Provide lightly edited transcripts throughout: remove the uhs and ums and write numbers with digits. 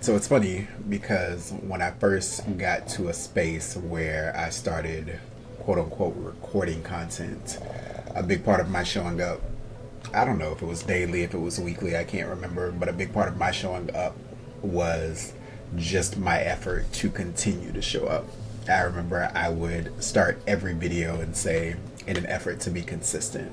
So it's funny because when I first got to a space where I started quote unquote recording content, a big part of my showing up, I don't know if it was daily, if it was weekly, I can't remember, but a big part of my showing up was just my effort to continue to show up. I remember I would start every video and say, in an effort to be consistent.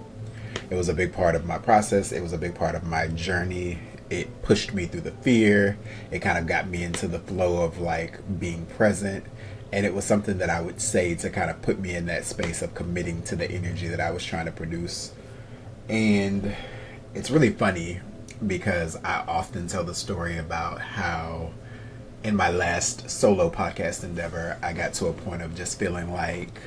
It was a big part of my process. It was a big part of my journey. It pushed me through the fear. It kind of got me into the flow of like being present. And it was something that I would say to kind of put me in that space of committing to the energy that I was trying to produce. And it's really funny because I often tell the story about how in my last solo podcast endeavor, I got to a point of just feeling like,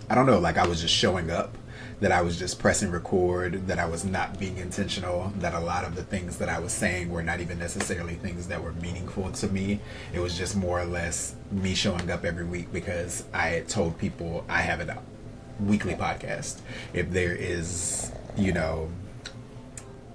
I don't know, like I was just showing up, that I was just pressing record, that I was not being intentional, that a lot of the things that I was saying were not even necessarily things that were meaningful to me. It was just more or less me showing up every week because I had told people I have a weekly podcast. If there is, you know,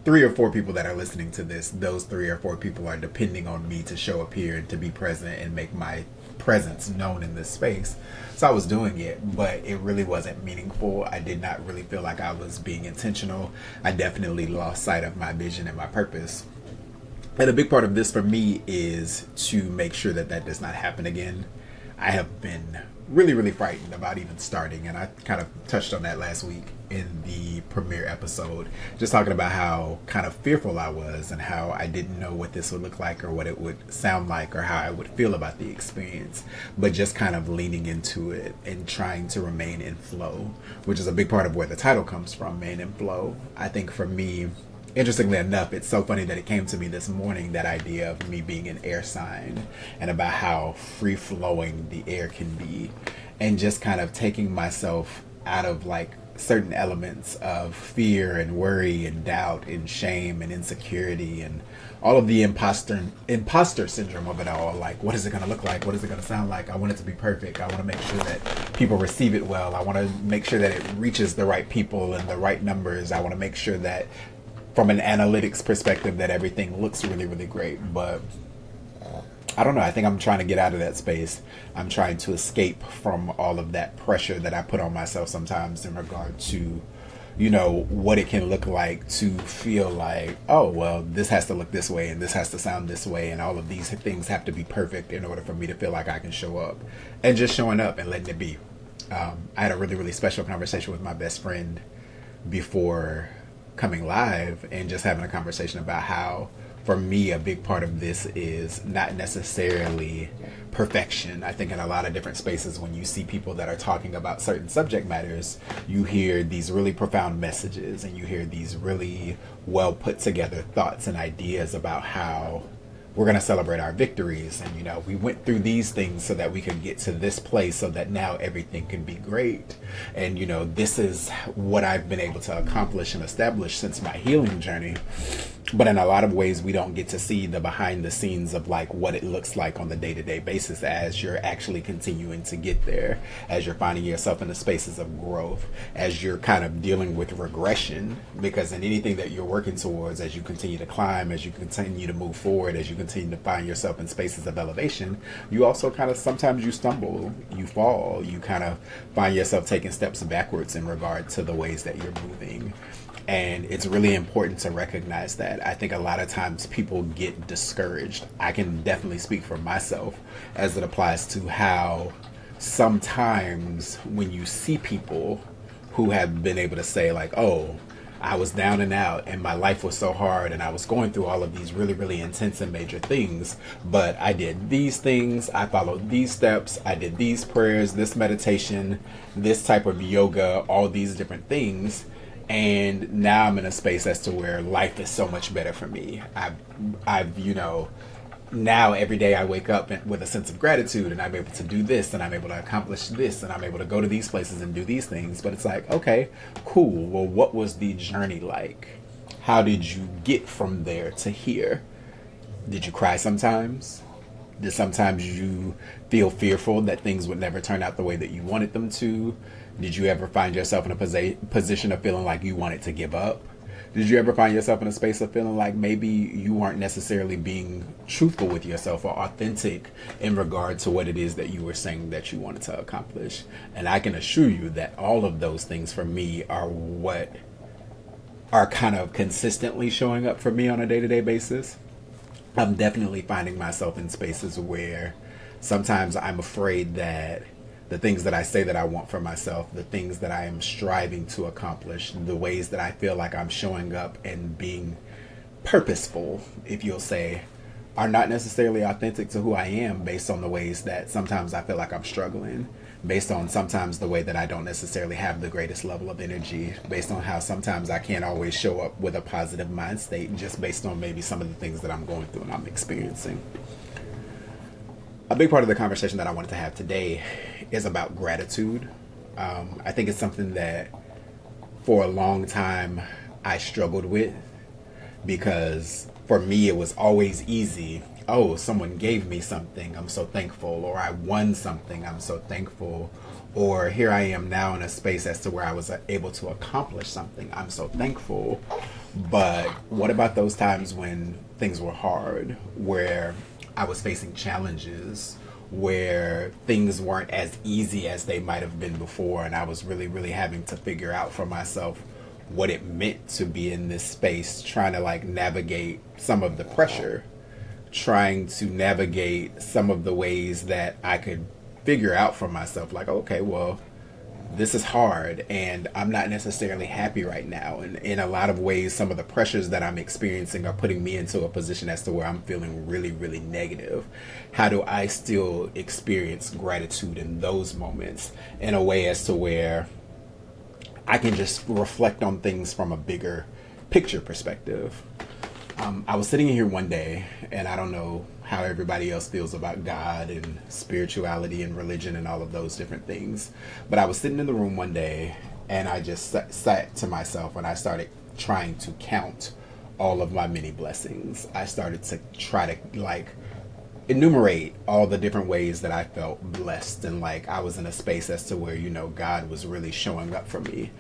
3 or 4 people that are listening to this, those 3 or 4 people are depending on me to show up here and to be present and make my presence known in this space. So I was doing it, but it really wasn't meaningful. I did not really feel like I was being intentional. I definitely lost sight of my vision and my purpose. And a big part of this for me is to make sure that that does not happen again. I have been really, really frightened about even starting, and I kind of touched on that last week in the premiere episode, just talking about how kind of fearful I was and how I didn't know what this would look like or what it would sound like or how I would feel about the experience, but just kind of leaning into it and trying to remain in flow, which is a big part of where the title comes from, Man in Flow. I think for me, interestingly enough, it's so funny that it came to me this morning, that idea of me being an air sign and about how free flowing the air can be, and just kind of taking myself out of like certain elements of fear and worry and doubt and shame and insecurity and all of the imposter syndrome of it all. Like, what is it going to look like? What is it going to sound like? I want it to be perfect. I want to make sure that people receive it well. I want to make sure that it reaches the right people and the right numbers. I want to make sure that from an analytics perspective that everything looks really, really great. But I don't know. I think I'm trying to get out of that space. I'm trying to escape from all of that pressure that I put on myself sometimes in regard to, you know, what it can look like to feel like, oh, well, this has to look this way and this has to sound this way. And all of these things have to be perfect in order for me to feel like I can show up, and just showing up and letting it be. I had a really, really special conversation with my best friend before coming live, and just having a conversation about how, for me, a big part of this is not necessarily perfection. I think in a lot of different spaces, when you see people that are talking about certain subject matters, you hear these really profound messages and you hear these really well put together thoughts and ideas about how we're going to celebrate our victories. And, you know, we went through these things so that we could get to this place so that now everything can be great. And, you know, this is what I've been able to accomplish and establish since my healing journey. But in a lot of ways, we don't get to see the behind the scenes of like what it looks like on the day-to-day basis as you're actually continuing to get there, as you're finding yourself in the spaces of growth, as you're kind of dealing with regression. Because in anything that you're working towards, as you continue to climb, as you continue to move forward, as you continue to find yourself in spaces of elevation, you also kind of, sometimes you stumble, you fall, you kind of find yourself taking steps backwards in regard to the ways that you're moving. And it's really important to recognize that. I think a lot of times people get discouraged. I can definitely speak for myself as it applies to how sometimes when you see people who have been able to say like, oh, I was down and out and my life was so hard and I was going through all of these really, really intense and major things, but I did these things, I followed these steps, I did these prayers, this meditation, this type of yoga, all these different things. And now I'm in a space as to where life is so much better for me. I've, you know, now every day I wake up with a sense of gratitude, and I'm able to do this, and I'm able to accomplish this, and I'm able to go to these places and do these things. But it's like, okay, cool. Well, what was the journey like? How did you get from there to here? Did you cry sometimes? Did sometimes you feel fearful that things would never turn out the way that you wanted them to? Did you ever find yourself in a position of feeling like you wanted to give up? Did you ever find yourself in a space of feeling like maybe you weren't necessarily being truthful with yourself or authentic in regard to what it is that you were saying that you wanted to accomplish? And I can assure you that all of those things for me are what are kind of consistently showing up for me on a day-to-day basis. I'm definitely finding myself in spaces where sometimes I'm afraid that the things that I say that I want for myself, the things that I am striving to accomplish, the ways that I feel like I'm showing up and being purposeful, if you'll say, are not necessarily authentic to who I am, based on the ways that sometimes I feel like I'm struggling, based on sometimes the way that I don't necessarily have the greatest level of energy, based on how sometimes I can't always show up with a positive mind state, just based on maybe some of the things that I'm going through and I'm experiencing. A big part of the conversation that I wanted to have today is about gratitude. I think it's something that for a long time I struggled with, because for me it was always easy. Oh, someone gave me something, I'm so thankful. Or I won something, I'm so thankful. Or here I am now in a space as to where I was able to accomplish something, I'm so thankful. But what about those times when things were hard, where I was facing challenges, where things weren't as easy as they might have been before, and I was really, really having to figure out for myself what it meant to be in this space, trying to like navigate some of the pressure, trying to navigate some of the ways that I could figure out for myself, like, okay, well, this is hard and I'm not necessarily happy right now. And in a lot of ways, some of the pressures that I'm experiencing are putting me into a position as to where I'm feeling really, really negative. How do I still experience gratitude in those moments in a way as to where I can just reflect on things from a bigger picture perspective? I was sitting here one day, and I don't know how everybody else feels about God and spirituality and religion and all of those different things, but I was sitting in the room one day, and I just sat to myself and I started trying to count all of my many blessings. I started to try to like enumerate all the different ways that I felt blessed, and like I was in a space as to where, you know, God was really showing up for me.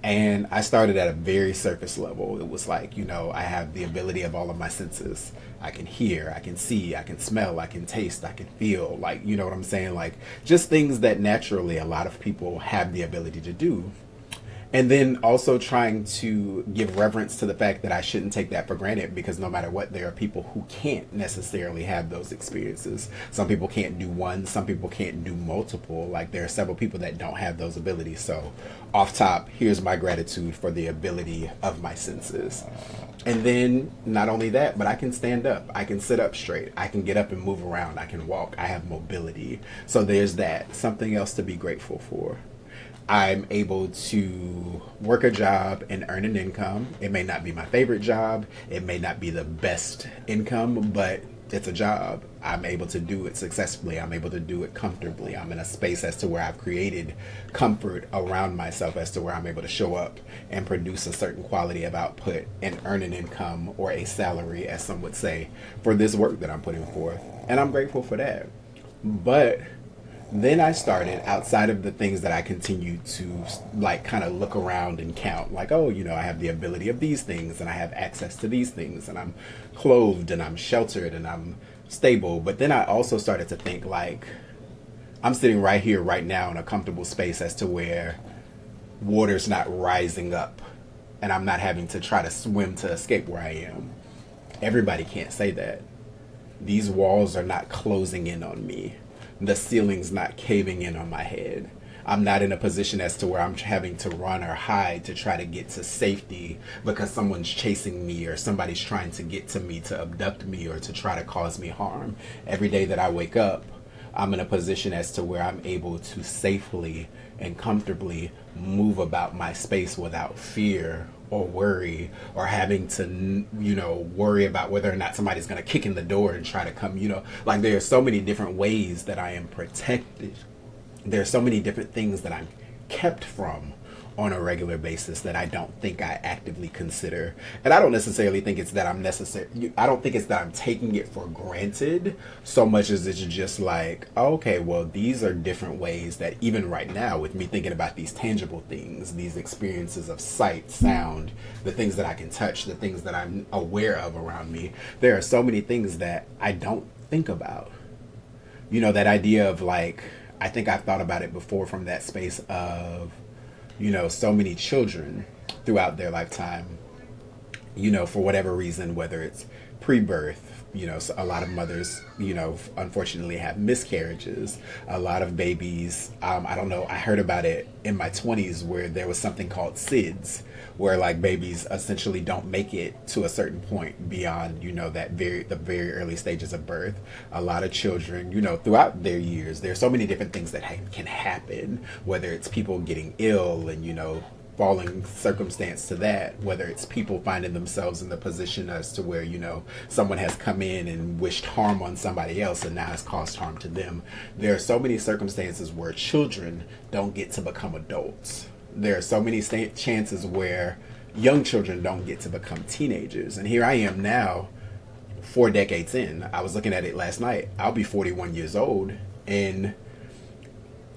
And I started at a very surface level. It was like, you know, I have the ability of all of my senses. I can hear, I can see, I can smell, I can taste, I can feel, like, you know what I'm saying? Like just things that naturally a lot of people have the ability to do. And then also trying to give reverence to the fact that I shouldn't take that for granted, because no matter what, there are people who can't necessarily have those experiences. Some people can't do one, some people can't do multiple. Like there are several people that don't have those abilities. So off top, here's my gratitude for the ability of my senses. And then not only that, but I can stand up, I can sit up straight, I can get up and move around, I can walk, I have mobility. So there's that, something else to be grateful for. I'm able to work a job and earn an income. It may not be my favorite job. It may not be the best income, but it's a job. I'm able to do it successfully. I'm able to do it comfortably. I'm in a space as to where I've created comfort around myself as to where I'm able to show up and produce a certain quality of output and earn an income or a salary, as some would say, for this work that I'm putting forth. And I'm grateful for that. But then I started, outside of the things that I continue to like kind of look around and count, like, oh, you know, I have the ability of these things and I have access to these things and I'm clothed and I'm sheltered and I'm stable. But then I also started to think like, I'm sitting right here, right now in a comfortable space as to where water's not rising up and I'm not having to try to swim to escape where I am. Everybody can't say that. These walls are not closing in on me. The ceiling's not caving in on my head. I'm not in a position as to where I'm having to run or hide to try to get to safety because someone's chasing me or somebody's trying to get to me to abduct me or to try to cause me harm. Every day that I wake up, I'm in a position as to where I'm able to safely and comfortably move about my space without fear or worry or having to, you know, worry about whether or not somebody's going to kick in the door and try to come, you know, like there are so many different ways that I am protected. There are so many different things that I'm kept from on a regular basis that I don't think I actively consider. And I don't necessarily think it's that I'm necessary. I don't think it's that I'm taking it for granted so much as it's just like, okay, well, these are different ways that even right now, with me thinking about these tangible things, these experiences of sight, sound, the things that I can touch, the things that I'm aware of around me, there are so many things that I don't think about. You know, that idea of like, I think I've thought about it before from that space of, you know, so many children throughout their lifetime, you know, for whatever reason, whether it's pre-birth, you know, so a lot of mothers, you know, unfortunately have miscarriages. A lot of babies, I don't know, I heard about it in my 20s where there was something called SIDS, where like babies essentially don't make it to a certain point beyond, you know, the very early stages of birth. A lot of children, you know, throughout their years, there's so many different things that can happen, whether it's people getting ill and, you know, falling circumstance to that, whether it's people finding themselves in the position as to where, you know, someone has come in and wished harm on somebody else and now has caused harm to them. There are so many circumstances where children don't get to become adults. There are so many chances where young children don't get to become teenagers. And here I am now, 4 decades in. I was looking at it last night. I'll be 41 years old in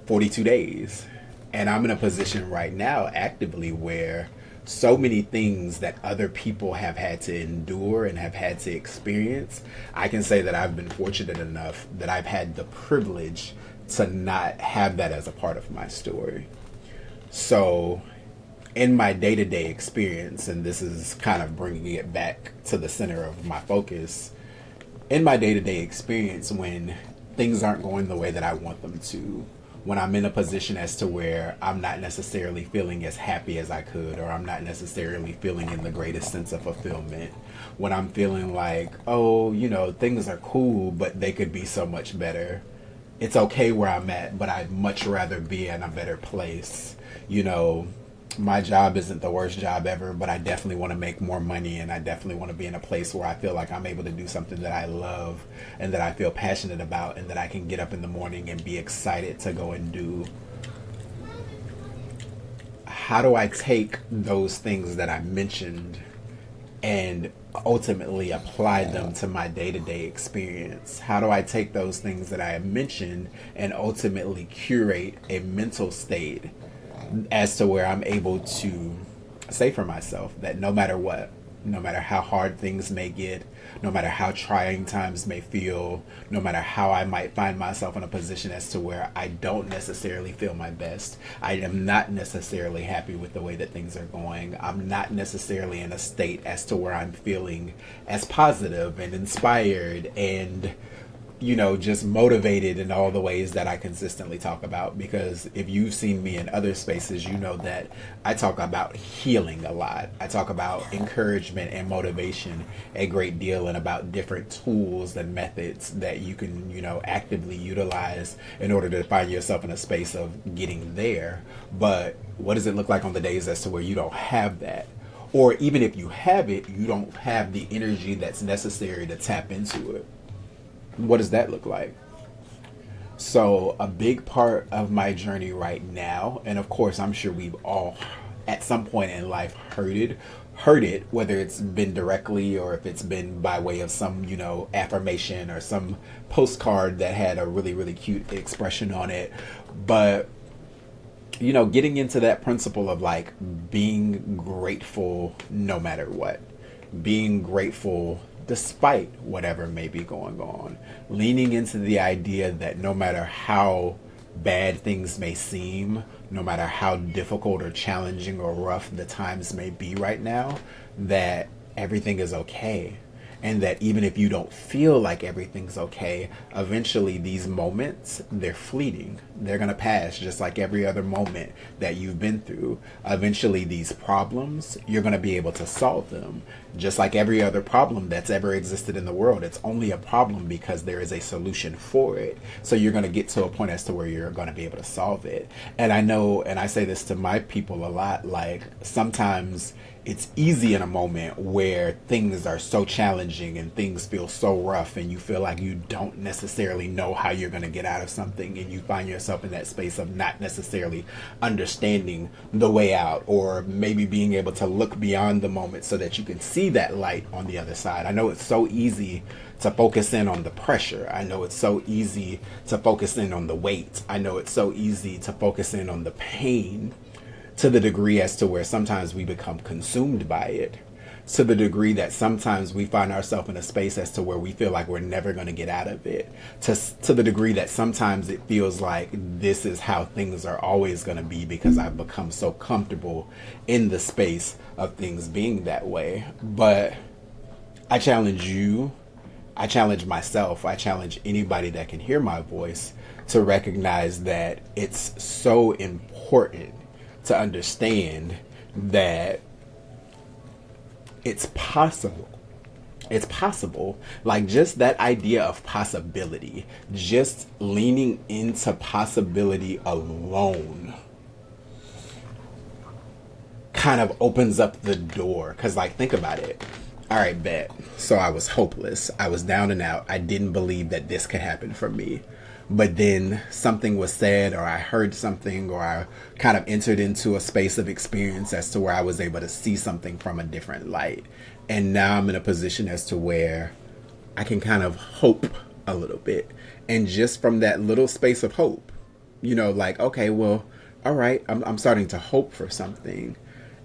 42 days. And I'm in a position right now actively where so many things that other people have had to endure and have had to experience, I can say that I've been fortunate enough that I've had the privilege to not have that as a part of my story. So in my day-to-day experience, and this is kind of bringing it back to the center of my focus, in my day-to-day experience, when things aren't going the way that I want them to, when I'm in a position as to where I'm not necessarily feeling as happy as I could, or I'm not necessarily feeling in the greatest sense of fulfillment, when I'm feeling like, oh, you know, things are cool, but they could be so much better. It's okay where I'm at, but I'd much rather be in a better place. You know, my job isn't the worst job ever, but I definitely want to make more money, and I definitely want to be in a place where I feel like I'm able to do something that I love and that I feel passionate about and that I can get up in the morning and be excited to go and do. How do I take those things that I mentioned and ultimately apply them to my day-to-day experience? How do I take those things that I have mentioned and ultimately curate a mental state as to where I'm able to say for myself that no matter what, no matter how hard things may get, no matter how trying times may feel, no matter how I might find myself in a position as to where I don't necessarily feel my best, I am not necessarily happy with the way that things are going, I'm not necessarily in a state as to where I'm feeling as positive and inspired and, you know, just motivated in all the ways that I consistently talk about. Because if you've seen me in other spaces, you know that I talk about healing a lot. I talk about encouragement and motivation a great deal, and about different tools and methods that you can, you know, actively utilize in order to find yourself in a space of getting there. But what does it look like on the days as to where you don't have that? Or even if you have it, you don't have the energy that's necessary to tap into it. What does that look like? So a big part of my journey right now, and of course I'm sure we've all at some point in life heard it, whether it's been directly or if it's been by way of some, you know, affirmation or some postcard that had a really, really cute expression on it. But, you know, getting into that principle of like being grateful no matter what, being grateful despite whatever may be going on, leaning into the idea that no matter how bad things may seem, no matter how difficult or challenging or rough the times may be right now, that everything is okay. And that even if you don't feel like everything's okay, eventually these moments, they're fleeting. They're going to pass just like every other moment that you've been through. Eventually these problems, you're going to be able to solve them. Just like every other problem that's ever existed in the world. It's only a problem because there is a solution for it. So you're going to get to a point as to where you're going to be able to solve it. And I know, and I say this to my people a lot, like sometimes it's easy in a moment where things are so challenging and things feel so rough and you feel like you don't necessarily know how you're going to get out of something, and you find yourself in that space of not necessarily understanding the way out, or maybe being able to look beyond the moment so that you can see that light on the other side. I know it's so easy to focus in on the pressure. I know it's so easy to focus in on the weight. I know it's so easy to focus in on the pain, to the degree as to where sometimes we become consumed by it, to the degree that sometimes we find ourselves in a space as to where we feel like we're never going to get out of it, to the degree that sometimes it feels like this is how things are always going to be because I've become so comfortable in the space of things being that way. But I challenge you, I challenge myself, I challenge anybody that can hear my voice to recognize that it's so important to understand that it's possible. It's possible. Like, just that idea of possibility, just leaning into possibility alone kind of opens up the door. Because, like, think about it. All right, bet. So I was hopeless. I was down and out. I didn't believe that this could happen for me. But then something was said, or I heard something, or I kind of entered into a space of experience as to where I was able to see something from a different light. And now I'm in a position as to where I can kind of hope a little bit. And just from that little space of hope, you know, like, okay, well, all right, I'm starting to hope for something.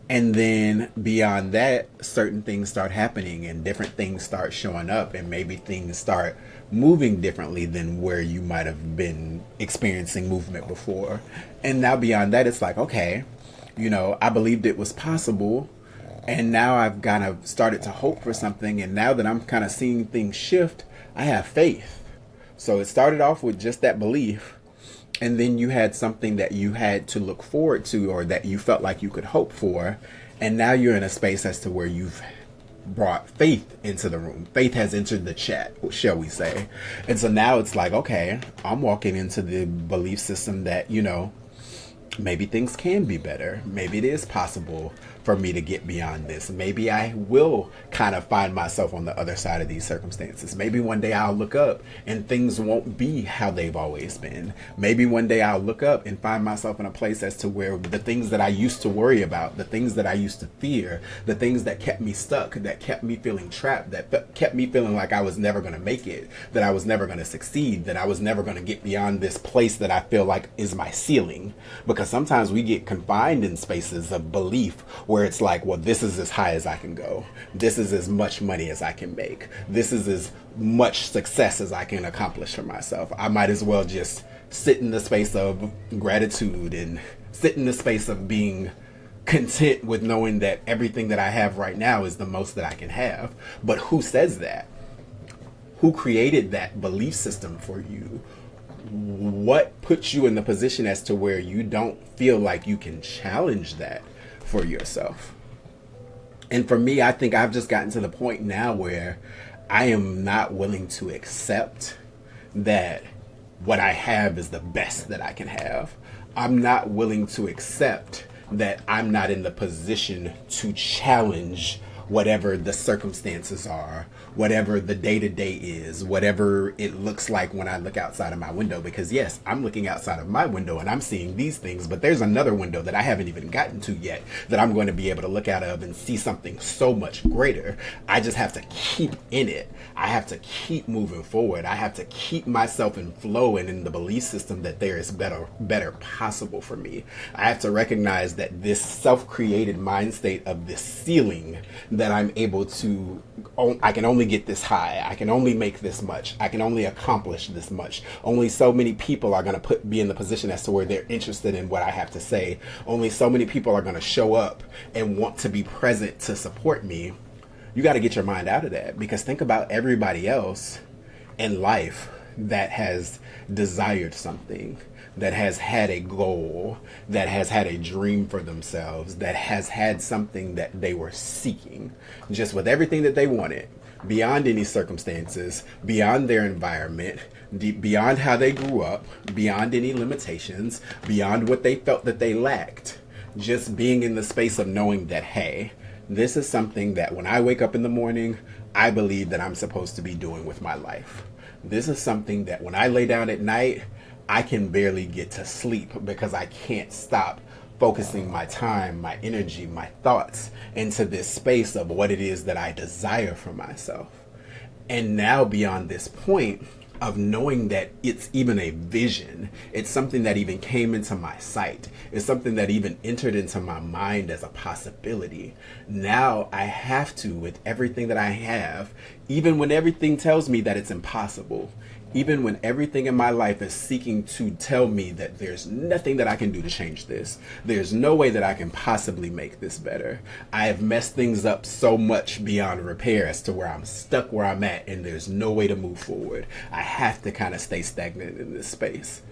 And then beyond that, certain things start happening and different things start showing up, and maybe things start moving differently than where you might have been experiencing movement before. And now beyond that, it's like, okay, you know, I believed it was possible, and now I've kind of started to hope for something. And now that I'm kind of seeing things shift, I have faith. So it started off with just that belief. And then you had something that you had to look forward to, or that you felt like you could hope for. And now you're in a space as to where you've brought faith into the room. Faith has entered the chat, shall we say. And so now it's like, okay, I'm walking into the belief system that, you know, maybe things can be better. Maybe it is possible for me to get beyond this. Maybe I will kind of find myself on the other side of these circumstances. Maybe one day I'll look up and things won't be how they've always been. Maybe one day I'll look up and find myself in a place as to where the things that I used to worry about, the things that I used to fear, the things that kept me stuck, that kept me feeling trapped, that kept me feeling like I was never going to make it, that I was never going to succeed, that I was never going to get beyond this place that I feel like is my ceiling. Because sometimes we get confined in spaces of belief where it's like, well, this is as high as I can go. This is as much money as I can make. This is as much success as I can accomplish for myself. I might as well just sit in the space of gratitude and sit in the space of being content with knowing that everything that I have right now is the most that I can have. But who says that? Who created that belief system for you? What puts you in the position as to where you don't feel like you can challenge that for yourself? And for me, I think I've just gotten to the point now where I am not willing to accept that what I have is the best that I can have. I'm not willing to accept that I'm not in the position to challenge whatever the circumstances are, whatever the day-to-day is, whatever it looks like when I look outside of my window. Because yes, I'm looking outside of my window and I'm seeing these things, but there's another window that I haven't even gotten to yet that I'm going to be able to look out of and see something so much greater. I just have to keep in it. I have to keep moving forward. I have to keep myself in flow and in the belief system that there is better possible for me. I have to recognize that this self-created mind state of this ceiling that I'm able to, I can only get this high. I can only make this much. I can only accomplish this much. Only so many people are going to be in the position as to where they're interested in what I have to say. Only so many people are going to show up and want to be present to support me. You got to get your mind out of that, because think about everybody else in life that has desired something, that has had a goal, that has had a dream for themselves, that has had something that they were seeking, just with everything that they wanted, beyond any circumstances, beyond their environment, beyond how they grew up, beyond any limitations, beyond what they felt that they lacked. Just being in the space of knowing that, hey, This is something that when I wake up in the morning, I believe that I'm supposed to be doing with my life. This is something that when I lay down at night, I can barely get to sleep because I can't stop focusing my time, my energy, my thoughts into this space of what it is that I desire for myself. And now beyond this point of knowing that it's even a vision, it's something that even came into my sight, it's something that even entered into my mind as a possibility. Now I have to, with everything that I have, even when everything tells me that it's impossible, even when everything in my life is seeking to tell me that there's nothing that I can do to change this, there's no way that I can possibly make this better. I have messed things up so much beyond repair as to where I'm stuck where I'm at and there's no way to move forward. I have to kind of stay stagnant in this space.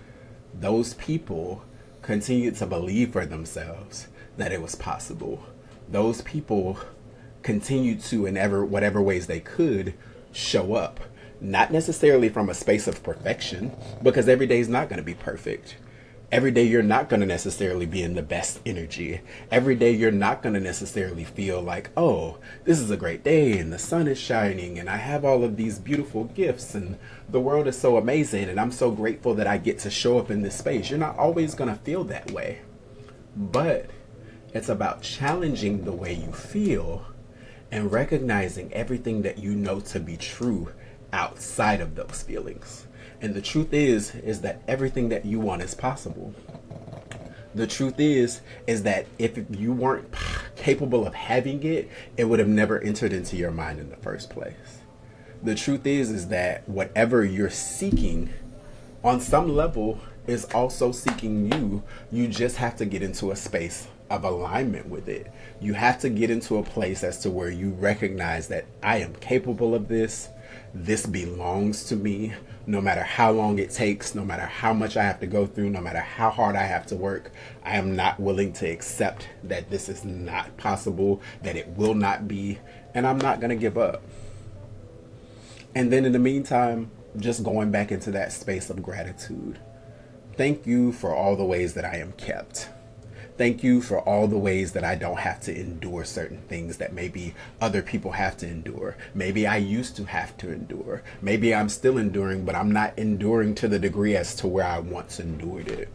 Those people continued to believe for themselves that it was possible. Those people continued to, in whatever ways they could, show up. Not necessarily from a space of perfection, because every day is not going to be perfect. Every day you're not going to necessarily be in the best energy. Every day you're not going to necessarily feel like, oh, this is a great day and the sun is shining and I have all of these beautiful gifts and the world is so amazing and I'm so grateful that I get to show up in this space. You're not always going to feel that way. But it's about challenging the way you feel and recognizing everything that you know to be true outside of those feelings. And the truth is that everything that you want is possible. The truth is that if you weren't capable of having it, it would have never entered into your mind in the first place. The truth is that whatever you're seeking on some level is also seeking you. You just have to get into a space of alignment with it. You have to get into a place as to where you recognize that I am capable of this. This belongs to me. No matter how long it takes, no matter how much I have to go through, no matter how hard I have to work, I am not willing to accept that this is not possible, that it will not be, and I'm not going to give up. And then in the meantime, just going back into that space of gratitude. Thank you for all the ways that I am kept. Thank you for all the ways that I don't have to endure certain things that maybe other people have to endure. Maybe I used to have to endure. Maybe I'm still enduring, but I'm not enduring to the degree as to where I once endured it.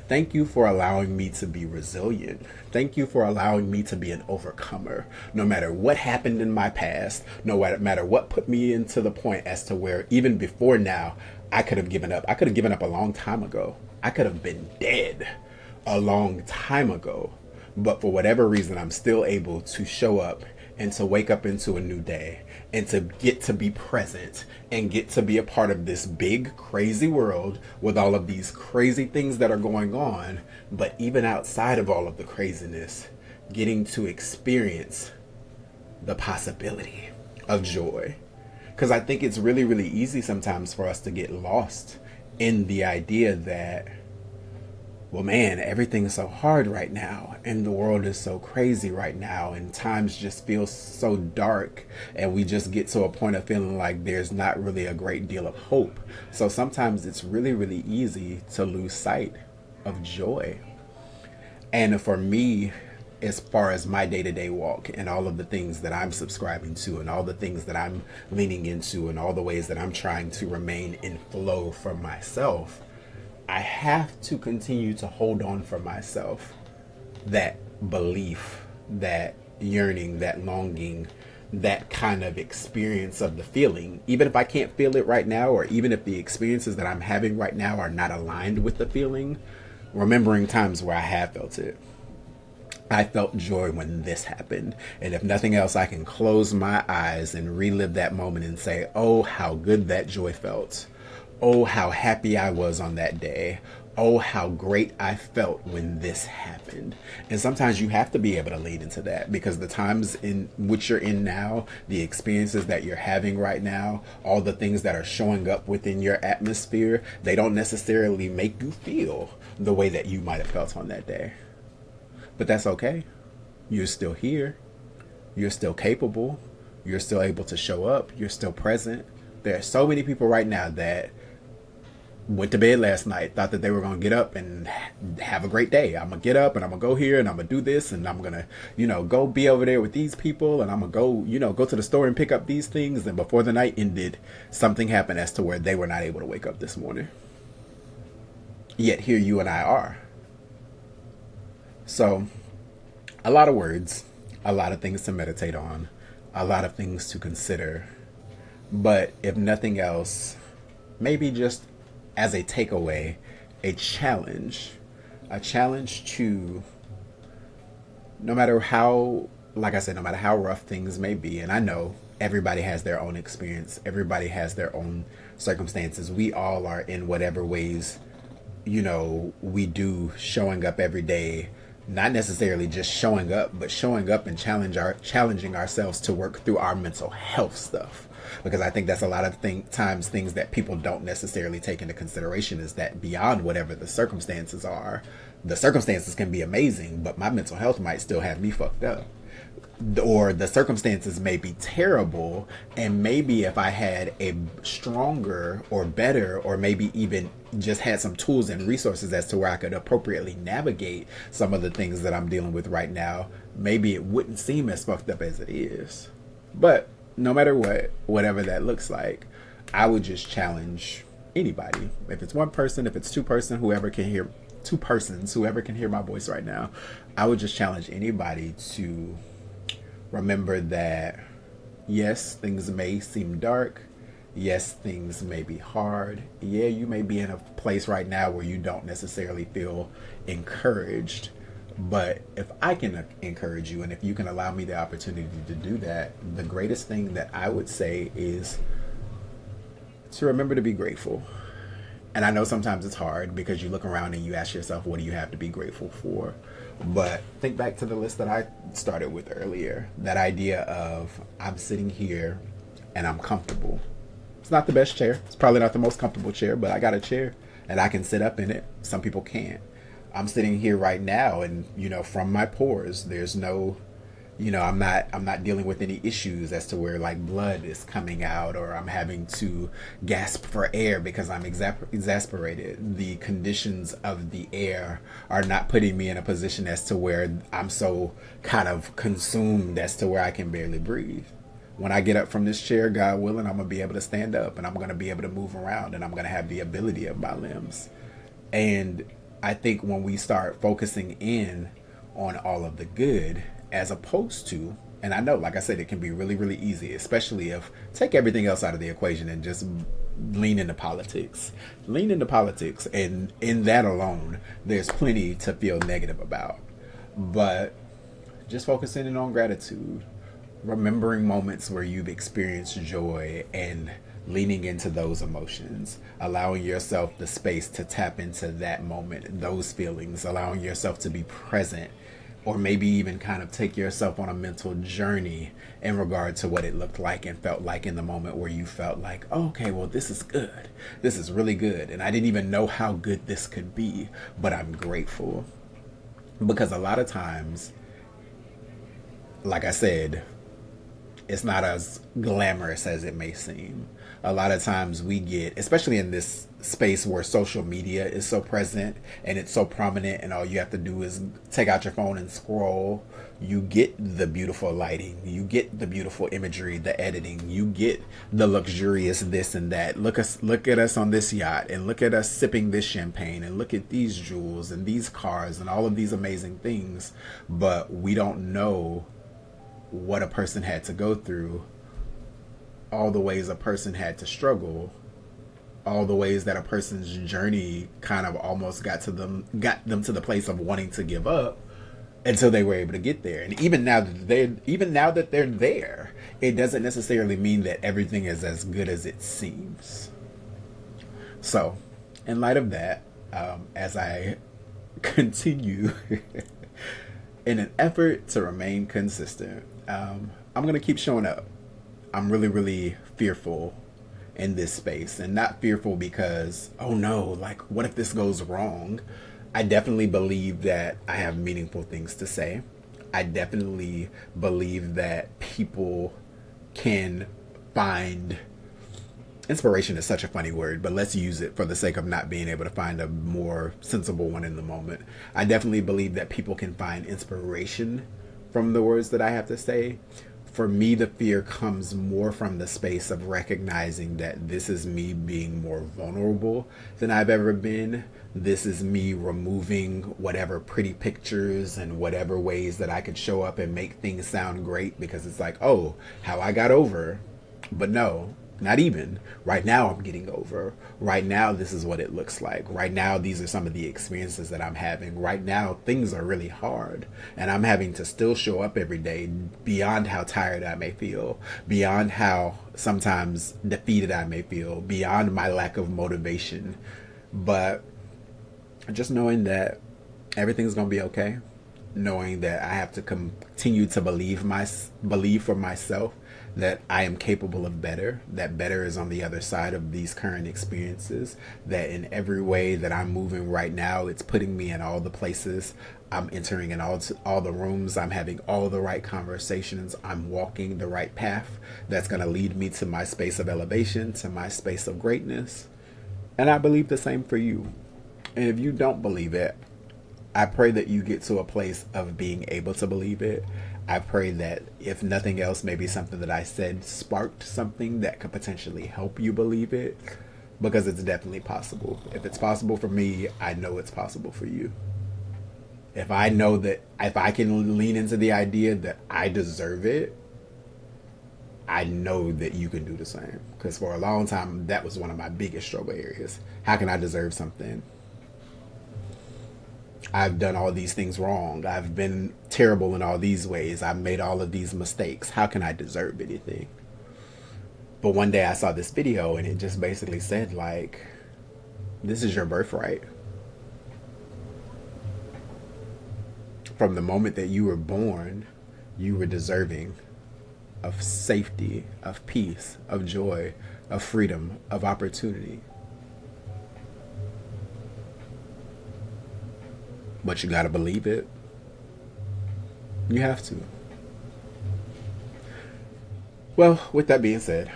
Thank you for allowing me to be resilient. Thank you for allowing me to be an overcomer. No matter what happened in my past, no matter what put me into the point as to where even before now, I could have given up. I could have given up a long time ago. I could have been dead a long time ago, but for whatever reason I'm still able to show up and to wake up into a new day and to get to be present and get to be a part of this big crazy world with all of these crazy things that are going on. But even outside of all of the craziness, getting to experience the possibility of joy. Because I think it's really, really easy sometimes for us to get lost in the idea that, well, man, everything's so hard right now and the world is so crazy right now and times just feel so dark and we just get to a point of feeling like there's not really a great deal of hope. So sometimes it's really, really easy to lose sight of joy. And for me, as far as my day-to-day walk and all of the things that I'm subscribing to and all the things that I'm leaning into and all the ways that I'm trying to remain in flow for myself, I have to continue to hold on for myself that belief, that yearning, that longing, that kind of experience of the feeling. Even if I can't feel it right now, or even if the experiences that I'm having right now are not aligned with the feeling, remembering times where I have felt it. I felt joy when this happened. And if nothing else, I can close my eyes and relive that moment and say, oh, how good that joy felt. Oh, how happy I was on that day. Oh, how great I felt when this happened. And sometimes you have to be able to lead into that, because the times in which you're in now, the experiences that you're having right now, all the things that are showing up within your atmosphere, they don't necessarily make you feel the way that you might have felt on that day. But that's okay. You're still here. You're still capable. You're still able to show up. You're still present. There are so many people right now that went to bed last night, thought that they were going to get up and have a great day. I'm going to get up and I'm going to go here and I'm going to do this and I'm going to, go be over there with these people and I'm going to go, go to the store and pick up these things. And before the night ended, something happened as to where they were not able to wake up this morning. Yet here you and I are. So, a lot of words, a lot of things to meditate on, a lot of things to consider. But if nothing else, maybe just as a takeaway, a challenge to, no matter how, like I said, no matter how rough things may be, and I know everybody has their own experience, everybody has their own circumstances. We all are in whatever ways, we do showing up every day, not necessarily just showing up, but showing up and challenging ourselves to work through our mental health stuff. Because I think that's a lot of times things that people don't necessarily take into consideration is that beyond whatever the circumstances are, the circumstances can be amazing, but my mental health might still have me fucked up. Or the circumstances may be terrible, and maybe if I had a stronger or better, or maybe even just had some tools and resources as to where I could appropriately navigate some of the things that I'm dealing with right now, maybe it wouldn't seem as fucked up as it is. But no matter whatever that looks like, I would just challenge anybody. If it's one person, if it's two persons, whoever can hear my voice right now, I would just challenge anybody to remember that, yes, things may seem dark. Yes, things may be hard. Yeah, you may be in a place right now where you don't necessarily feel encouraged. But if I can encourage you, and if you can allow me the opportunity to do that, the greatest thing that I would say is to remember to be grateful. And I know sometimes it's hard because you look around and you ask yourself, what do you have to be grateful for? But think back to the list that I started with earlier. That idea of, I'm sitting here and I'm comfortable. It's not the best chair. It's probably not the most comfortable chair, but I got a chair and I can sit up in it. Some people can't. I'm sitting here right now and, from my pores, there's no, I'm not dealing with any issues as to where like blood is coming out or I'm having to gasp for air because I'm exasperated. The conditions of the air are not putting me in a position as to where I'm so kind of consumed as to where I can barely breathe. When I get up from this chair, God willing, I'm going to be able to stand up and I'm going to be able to move around and I'm going to have the ability of my limbs. And I think when we start focusing in on all of the good, as opposed to, and I know, like I said, it can be really, really easy, especially if take everything else out of the equation and just lean into politics. Lean into politics, and in that alone, there's plenty to feel negative about. But just focusing in on gratitude, remembering moments where you've experienced joy and leaning into those emotions, allowing yourself the space to tap into that moment, those feelings, allowing yourself to be present, or maybe even kind of take yourself on a mental journey in regard to what it looked like and felt like in the moment where you felt like, oh, okay, well, this is good. This is really good. And I didn't even know how good this could be, but I'm grateful. Because a lot of times, like I said, it's not as glamorous as it may seem. A lot of times we get, especially in this space where social media is so present and it's so prominent and all you have to do is take out your phone and scroll, you get the beautiful lighting, you get the beautiful imagery, the editing, you get the luxurious this and that. Look at us on this yacht, and look at us sipping this champagne, and look at these jewels and these cars and all of these amazing things. But we don't know what a person had to go through, all the ways a person had to struggle, all the ways that a person's journey kind of almost got them to the place of wanting to give up until they were able to get there. And even now that they're there, it doesn't necessarily mean that everything is as good as it seems. So, in light of that, as I continue in an effort to remain consistent, I'm going to keep showing up. I'm really, really fearful in this space, and not fearful because, oh no, like what if this goes wrong? I definitely believe that I have meaningful things to say. I definitely believe that people can find inspiration is such a funny word, but let's use it for the sake of not being able to find a more sensible one in the moment. I definitely believe that people can find inspiration from the words that I have to say. For me, the fear comes more from the space of recognizing that this is me being more vulnerable than I've ever been. This is me removing whatever pretty pictures and whatever ways that I could show up and make things sound great, because it's like, oh, how I got over. But no, not even. Right now, I'm getting over. Right now, this is what it looks like. Right now, these are some of the experiences that I'm having. Right now, things are really hard. And I'm having to still show up every day beyond how tired I may feel, beyond how sometimes defeated I may feel, beyond my lack of motivation. But just knowing that everything's going to be okay, knowing that I have to continue to believe for myself that I am capable of better, that better is on the other side of these current experiences, that in every way that I'm moving right now, it's putting me in all the places, I'm entering in all the rooms, I'm having all the right conversations, I'm walking the right path that's going to lead me to my space of elevation, to my space of greatness. And I believe the same for you. And if you don't believe it, I pray that you get to a place of being able to believe it. I pray that if nothing else, maybe something that I said sparked something that could potentially help you believe it, because it's definitely possible. If it's possible for me, I know it's possible for you. If I know that if I can lean into the idea that I deserve it, I know that you can do the same. Because for a long time, that was one of my biggest struggle areas. How can I deserve something? I've done all these things wrong. I've been terrible in all these ways. I've made all of these mistakes. How can I deserve anything? But one day I saw this video and it just basically said, like, this is your birthright. From the moment that you were born, you were deserving of safety, of peace, of joy, of freedom, of opportunity. But you gotta believe it. You have to. Well, with that being said,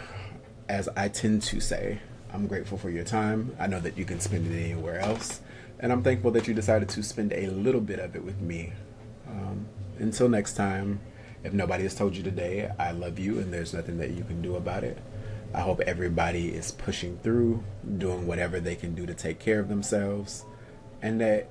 as I tend to say, I'm grateful for your time. I know that you can spend it anywhere else. And I'm thankful that you decided to spend a little bit of it with me. Until next time, if nobody has told you today, I love you and there's nothing that you can do about it. I hope everybody is pushing through, doing whatever they can do to take care of themselves, and that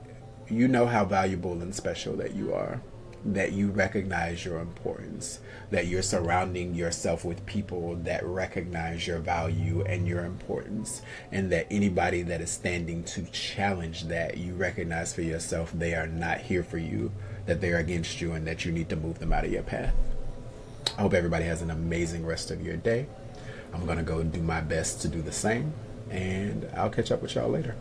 you know how valuable and special that you are, that you recognize your importance, that you're surrounding yourself with people that recognize your value and your importance, and that anybody that is standing to challenge that, you recognize for yourself they are not here for you, that they're against you, and that you need to move them out of your path. I hope everybody has an amazing rest of your day. I'm going to go do my best to do the same, and I'll catch up with y'all later.